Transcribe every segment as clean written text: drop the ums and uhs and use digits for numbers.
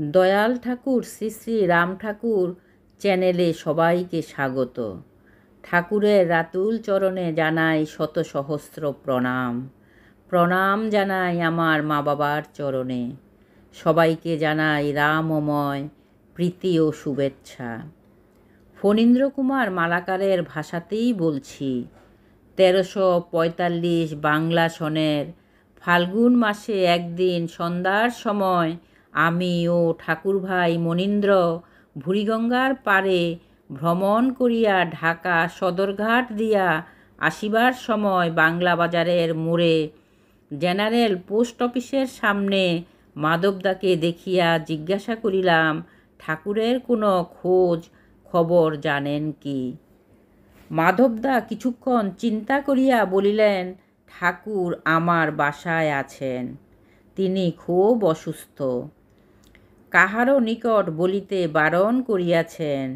দয়াল ঠাকুর শ্রী শ্রী রাম ঠাকুর চ্যানেলে সবাইকে স্বাগত। ঠাকুরের রাতুল চরণে জানাই শত সহস্র প্রণাম। প্রণাম জানাই আমার মা বাবার চরণে। সবাইকে জানাই রামময় প্রীতি ও শুভেচ্ছা। ফণীন্দ্র কুমার মালাকারের ভাষাতেই বলছি। 1345 বাংলা সনের ফাল্গুন মাসে একদিন সন্ধ্যার সময় আমি ও ঠাকুরভাই মনীন্দ্র বুড়িগঙ্গার পাড়ে ভ্রমণ করিয়া ঢাকা সদরঘাট দিয়া আসিবার সময় বাংলা বাজারের মোড়ে জেনারেল পোস্ট অফিসের সামনে মাধবদাকে দেখিয়া জিজ্ঞাসা করিলাম, ঠাকুরের কোনো খোঁজ খবর জানেন কি? মাধবদা কিছুক্ষণ চিন্তা করিয়া বলিলেন, ঠাকুর আমার বাসায় আছেন, তিনি খুব অসুস্থ, কাহারও নিকট বলিতে বারণ করিয়াছেন।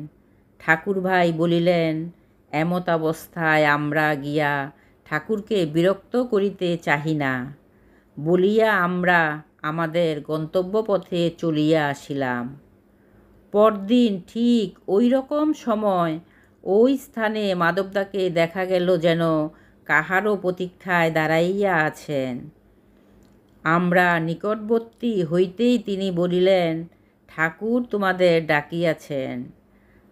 ঠাকুরভাই বলিলেন, এমতাবস্থায় আমরা গিয়া ঠাকুরকে বিরক্ত করিতে চাহি না বলিয়া আমরা আমাদের গন্তব্যপথে চলিয়া আসিলাম। পরদিন ঠিক ওই রকম সময় ওই স্থানে মাধবদাকে দেখা গেল যেন কাহারও প্রতীক্ষায় দাঁড়াইয়া আছেন। আমরা নিকটবর্তী হইতেই তিনি বলিলেন, ঠাকুর তোমাদের ডাকিয়াছেন।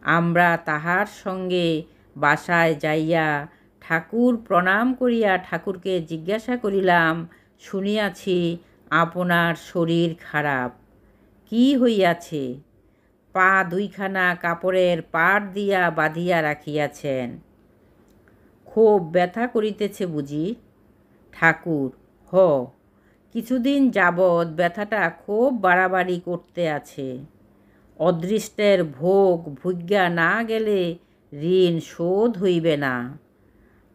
আমরা তাহার সঙ্গে বাসায় যাইয়া ঠাকুর প্রণাম করিয়া ঠাকুরকে জিজ্ঞাসা করিলাম, শুনিয়াছি আপনার শরীর খারাপ, কি হইয়াছে? পা দুইখানা কাপড়ের পাট দিয়া বাঁধিয়া রাখিয়াছেন, খুব ব্যথা করিতেছে বুঝি? ঠাকুর, হ, কিছুদিন যাবৎ ব্যথাটা খুব বাড়াবাড়ি করতে আছে। অদৃষ্টের ভোগ ভুজ্ঞা না গেলে ঋণ শোধ হইবে না।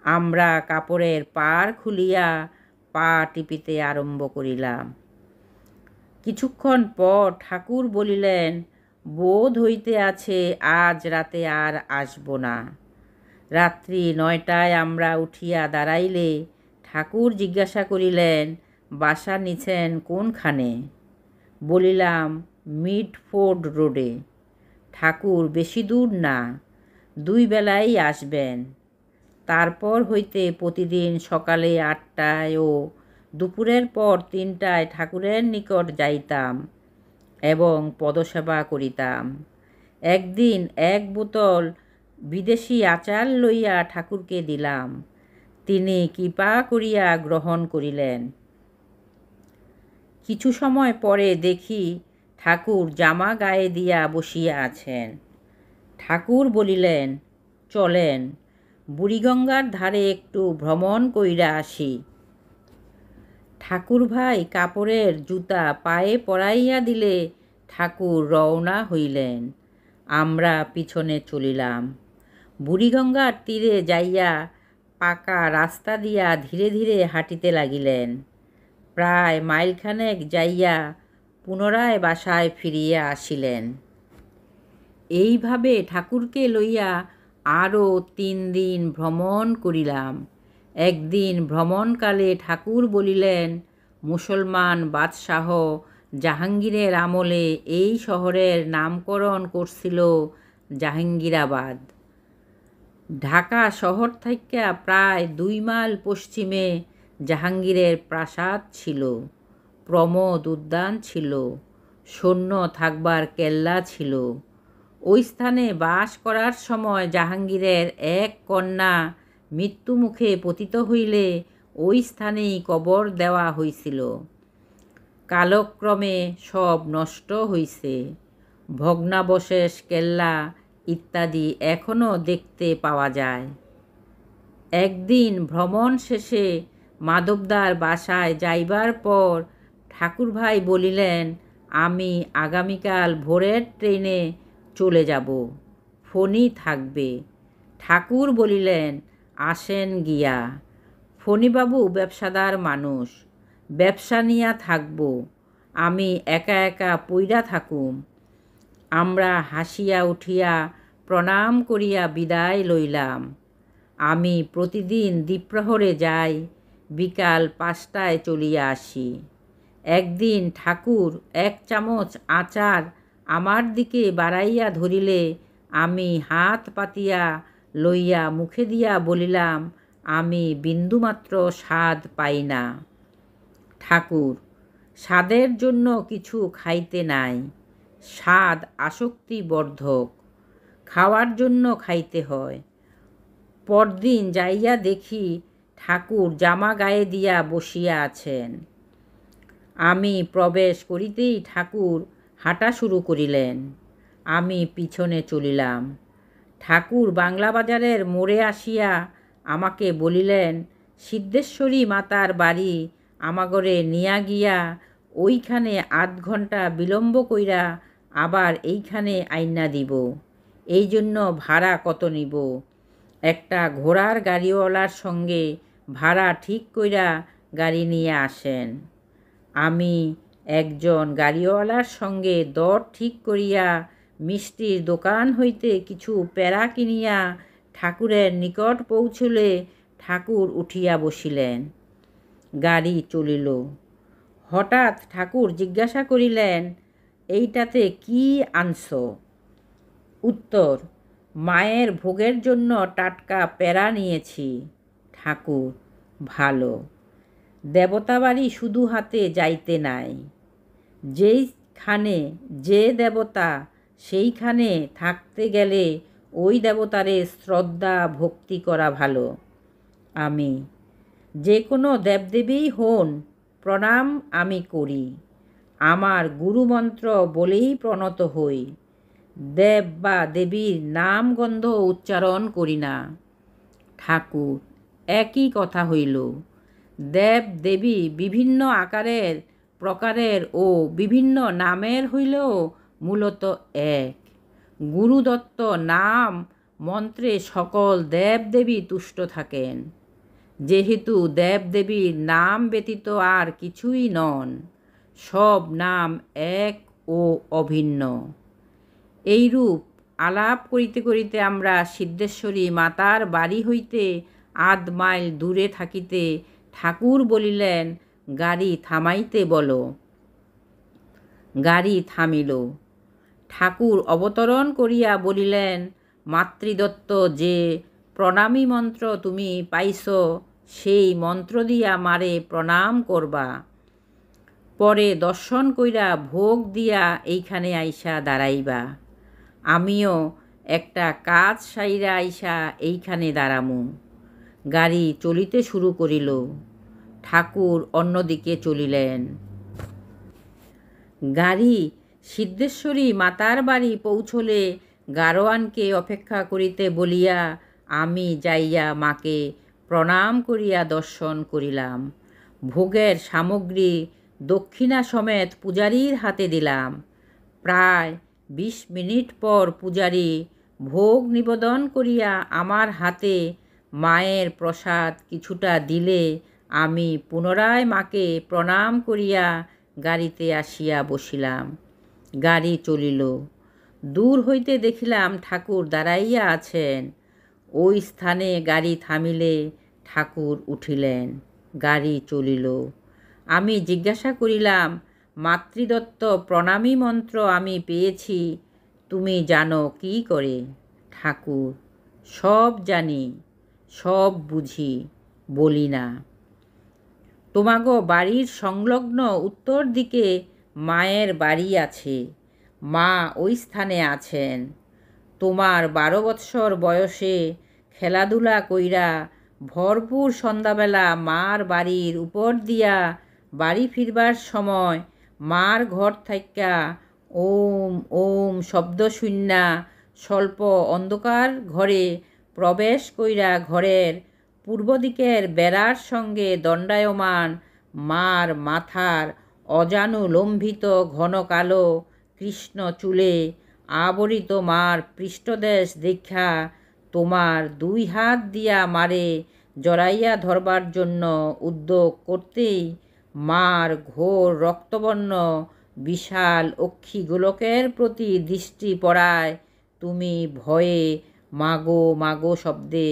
আমরা কাপড়ের পাড় খুলিয়া পা টিপিতে আরম্ভ করিলাম। কিছুক্ষণ পর ঠাকুর বলিলেন, বোধ হইতে আছে আজ রাতে আর আসব না। রাত্রি 9টায় আমরা উঠিয়া দাঁড়াইলে ঠাকুর জিজ্ঞাসা করিলেন, বাসা নিছেন কোনখানে? বলিলাম, মিডফোর্ড রোডে। ঠাকুর, বেশি দূর না, 2 বেলাই আসবেন। তারপর হইতে প্রতিদিন সকালে 8টায় ও দুপুরের পর 3টায় ঠাকুরের নিকট যাইতাম এবং পদসেবা করিতাম। একদিন 1 বোতল বিদেশি আচার লইয়া ঠাকুরকে দিলাম, তিনি কৃপা করিয়া গ্রহণ করিলেন। কিছু সময় পরে দেখি ঠাকুর জামা গায়ে দিয়া বসিয়া আছেন। ঠাকুর বলিলেন, চলেন বুড়িগঙ্গার ধারে একটু ভ্রমণ কইরা আসি। ঠাকুরভাই কাপড়ের জুতা পায়ে পরাইয়া দিলে ঠাকুর রওনা হইলেন। আমরা পিছনে চলিলাম। বুড়িগঙ্গার তীরে যাইয়া পাকা রাস্তা দিয়া ধীরে ধীরে হাঁটিতে লাগিলেন। প্রায় মাইলখানেক যাইয়া পুনরায় বাসায় ফিরিয়া আসিলেন। এইভাবে ঠাকুরকে লইয়া আরও 3 দিন ভ্রমণ করিলাম। একদিন ভ্রমণকালে ঠাকুর বলিলেন, মুসলমান বাদশাহ জাহাঙ্গীরের আমলে এই শহরের নামকরণ করছিল জাহাঙ্গীরাবাদ। ঢাকা শহর থেকে প্রায় 2 মাইল পশ্চিমে জাহাঙ্গীরের প্রাসাদ ছিল, প্রমোদ উদ্যান ছিল, সৈন্য থাকবার কেল্লা ছিল। ওই স্থানে বাস করার সময় জাহাঙ্গীরের এক কন্যা মৃত্যুমুখে পতিত হইলে ওই স্থানেই কবর দেওয়া হইছিল। কালক্রমে সব নষ্ট হইছে। ভগ্নাবশেষ কেল্লা ইত্যাদি এখনও দেখতে পাওয়া যায়। একদিন ভ্রমণ শেষে মাধবদার বাসায় যাইবার পর ঠাকুরভাই বলিলেন, আমি আগামীকাল ভোরের ট্রেনে চলে যাব, ফণী থাকবে। ঠাকুর বলিলেন, আসেন গিয়া। ফণীবাবু ব্যবসাদার মানুষ, ব্যবসা নিয়া থাকব, আমি একা একা পইরা থাকুম। আমরা হাসিয়া উঠিয়া প্রণাম করিয়া বিদায় লইলাম। আমি প্রতিদিন দ্বিপ্রহরে যাই, বিকাল 5টায় চলিয়া আসি। একদিন ঠাকুর এক চামচ আচার আমার দিকে বাড়াইয়া ধরিলে আমি হাত পাতিয়া লইয়া মুখে দিয়া বলিলাম, আমি বিন্দুমাত্র স্বাদ পাই না। ঠাকুর, স্বাদের জন্য কিছু খাইতে নাই, স্বাদ আসক্তিবর্ধক, খাওয়ার জন্য খাইতে হয়। পরদিন যাইয়া দেখি ঠাকুর জামা গায়ে দিয়া বসিয়া আছেন। আমি প্রবেশ করিতেই ঠাকুর হাঁটা শুরু করিলেন। আমি পিছনে চলিলাম। ঠাকুর বাংলা বাজারের মোড়ে আসিয়া আমাকে বলিলেন, সিদ্ধেশ্বরী মাতার বাড়ি আমাগরে নিয়া গিয়া ওইখানে ৮ ঘণ্টা বিলম্ব কইরা আবার এইখানে আইনা দিব, এই জন্য ভাড়া কত নিব? একটা ঘোড়ার গাড়িওয়ালার সঙ্গে ভাড়া ঠিক কইরা গাড়ি নিয়ে আসেন। আমি একজন গাড়িওয়ালার সঙ্গে দর ঠিক করিয়া মিষ্টির দোকান হইতে কিছু প্যাড়া কিনিয়া ঠাকুরের নিকট পৌঁছলে ঠাকুর উঠিয়া বসিলেন। গাড়ি চলিল। হঠাৎ ঠাকুর জিজ্ঞাসা করিলেন, এইটাতে কি আনছ? উত্তর, মায়ের ভোগের জন্য টাটকা প্যাড়া নিয়েছি। ঠাকুর, ভালো। দেবতা বাড়ি শুধু হাতে যাইতে নাই, যেইখানে যে দেবতা সেইখানে থাকতে গেলে ওই দেবতারে শ্রদ্ধা ভক্তি করা ভালো। আমি, যে কোনো দেবদেবীই হন, প্রণাম আমি করি। আমার গুরুমন্ত্র বলেই প্রণত হই। দেব বা দেবীর নাম গন্ধ উচ্চারণ করি না। ঠাকুর, একই কথা হইল। দেব দেবী বিভিন্ন আকারের প্রকারের ও বিভিন্ন নামের হইলেও মূলত এক। গুরুদত্ত নাম মন্ত্রে সকল দেবদেবী তুষ্ট থাকেন। যেহেতু দেবদেবীর নাম ব্যতীত আর কিছুই নন, সব নাম এক ও অভিন্ন। এইরূপ আলাপ করিতে করিতে আমরা সিদ্ধেশ্বরী মাতার বাড়ি হইতে ৮ মাইল দূরে থাকিতে ঠাকুর বলিলেন, গাড়ি থামাইতে বলো। গাড়ি থামিল। ঠাকুর অবতরণ করিয়া বলিলেন, মাতৃদত্ত যে প্রণামী মন্ত্র তুমি পাইছ, সেই মন্ত্র দিয়া মারে প্রণাম করবা। পরে দর্শন কইরা ভোগ দিয়া এইখানে আইসা দাঁড়াইবা। আমিও একটা কাজ সাইরা আইসা এইখানে দাঁড়ামু। গাড়ি চলিতে শুরু করিল। ঠাকুর অন্যদিকে চলিলেন। গাড়ি সিদ্ধেশ্বরী মাতার বাড়ি পৌঁছলে গাড়োয়ানকে অপেক্ষা করিতে বলিয়া আমি যাইয়া মাকে প্রণাম করিয়া দর্শন করিলাম। ভোগের সামগ্রী দক্ষিণা সমেত পূজারীর হাতে দিলাম। প্রায় ২০ মিনিট পর পূজারী ভোগ নিবেদন করিয়া আমার হাতে মায়ের প্রসাদ কিছুটা দিলে আমি পুনরায় মাকে প্রণাম করিয়া গাড়িতে আসিয়া বসিলাম। গাড়ি চলিল। দূর হইতে দেখিলাম ঠাকুর দাঁড়াইয়া আছেন। ওই স্থানে গাড়ি থামিলে ঠাকুর উঠিলেন। গাড়ি চলিল। আমি জিজ্ঞাসা করিলাম, মাতৃদত্ত প্রণামী মন্ত্র আমি পেয়েছি, তুমি জানো কি করে? ঠাকুর, সব জানি, সব বুঝি, বলি না। তোমাগো বাড়ির সংলগ্ন উত্তর দিকে মায়ের বাড়ি আছে। মা ওই স্থানে আছেন। তোমার ১২ বৎসর বয়সে খেলাধুলা কইরা ভরপুর সন্ধ্যাবেলা মার বাড়ির উপর দিয়া বাড়ি ফিরবার সময় মার ঘর থাইকা ওম ওম শব্দ শুইন্না স্বল্প অন্ধকার ঘরে প্রবেশ কইরা ঘরের পূর্ব দিকের বেড়ার সঙ্গে দণ্ডায়মান মার মাথার অজানুলম্বিত ঘন কালো কৃষ্ণ চুলে আবরিত মার পৃষ্ঠদেশ দেখা তোমার ২ হাত দিয়া মারে জড়াইয়া ধরবার জন্য উদ্যোগ করতেই মার ঘোর রক্তবর্ণ বিশাল অক্ষিগোলকের প্রতি দৃষ্টি পড়ায় তুমি ভয়ে মাগো মাগো শব্দে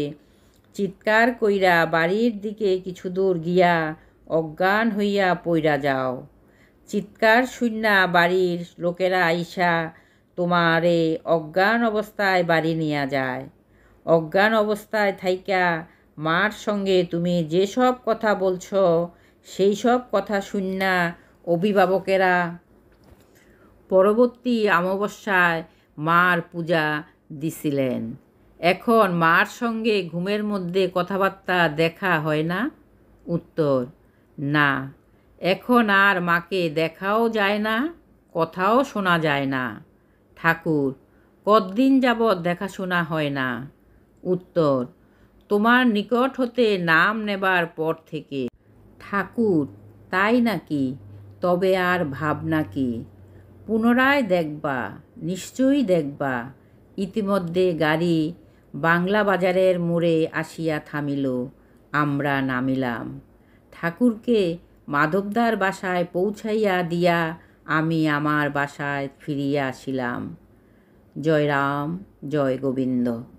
চিৎকার কইরা বাড়ির দিকে কিছু দূর গিয়া অজ্ঞান হইয়া পইরা যাও। চিৎকার শুইন্না বাড়ির লোকেরা আইসা তোমারে অজ্ঞান অবস্থায় বাড়ি নিয়া যায়। অজ্ঞান অবস্থায় থাইকা মার সঙ্গে তুমি যেসব কথা বলছ সেই সব কথা শুইন্না অভিভাবকেরা পরবর্তী অমাবস্যায় মার পূজা দিছিলেন। এখন মার সঙ্গে ঘুমের মধ্যে কথাবার্তা দেখা হয় না? উত্তর, না, এখন আর মাকে দেখাও যায় না, কথাও শোনা যায় না। ঠাকুর, কতদিন যাবৎ দেখাশোনা হয় না? উত্তর, তোমার নিকট হতে নাম নেবার পর থেকে। ঠাকুর, তাই নাকি? তবে আর ভাবনা কি? পুনরায় দেখবা, নিশ্চয়ই দেখবা। ইতিমধ্যে গাড়ি বাংলা বাজারের মোড়ে আসিয়া থামিল। আমরা নামিলাম। ঠাকুরকে মাধবদার বাসায় পৌঁছাইয়া দিয়া আমি আমার বাসায় ফিরিয়া আসিলাম। জয় রাম, জয় গোবিন্দ।